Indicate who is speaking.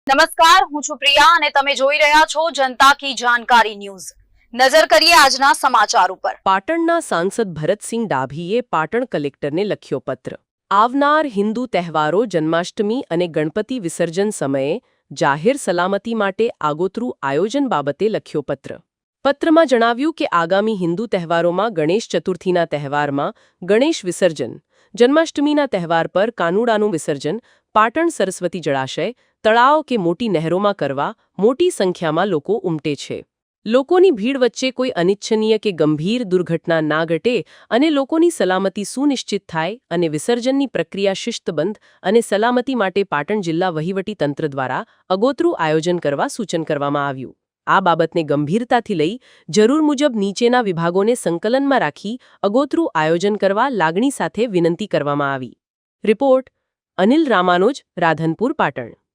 Speaker 1: નમસ્કાર, હું છું પ્રિયા અને તમે જોઈ રહ્યા છો જનતા કી જાણકારી ન્યૂઝ। નજર કરીએ આજના સમાચાર ઉપર।
Speaker 2: પાટણના સાંસદ ભરતસિંહ ડાભીએ પાટણ કલેક્ટરને લખ્યો પત્ર। આવનાર હિન્દુ તહેવારો જન્માષ્ટમી અને ગણપતિ વિસર્જન સમયે જાહેર સલામતી માટે આગોતરું આયોજન બાબતે લખ્યો પત્ર। પત્રમાં જણાવ્યું કે આગામી હિન્દુ તહેવારોમાં ગણેશ ચતુર્થીના તહેવારમાં ગણેશ વિસર્જન, જન્માષ્ટમીના તહેવાર પર કાનુડાનું વિસર્જન પાટણ સરસ્વતી જળાશય, તળાવ કે મોટી નહેરોમાં કરવા મોટી સંખ્યામાં લોકો ઉમટે છે। લોકોની ભીડ વચ્ચે કોઈ અનિચ્છનીય કે ગંભીર દુર્ઘટના ના ઘટે અને લોકોની સલામતી સુનિશ્ચિત થાય અને વિસર્જનની પ્રક્રિયા શિસ્તબદ્ધ અને સલામતી માટે પાટણ જિલ્લા વહીવટી તંત્ર દ્વારા આગોતરું આયોજન કરવા સૂચન કરવામાં આવ્યું। આ બાબતને ગંભીરતાથી લઈ જરૂર મુજબ નીચેના વિભાગોને સંકલનમાં રાખી આગોતરું આયોજન કરવા લાગણી સાથે વિનંતી કરવામાં આવી। રિપોર્ટ અનિલ રામાનુજ, રાધનપુર, પાટણ।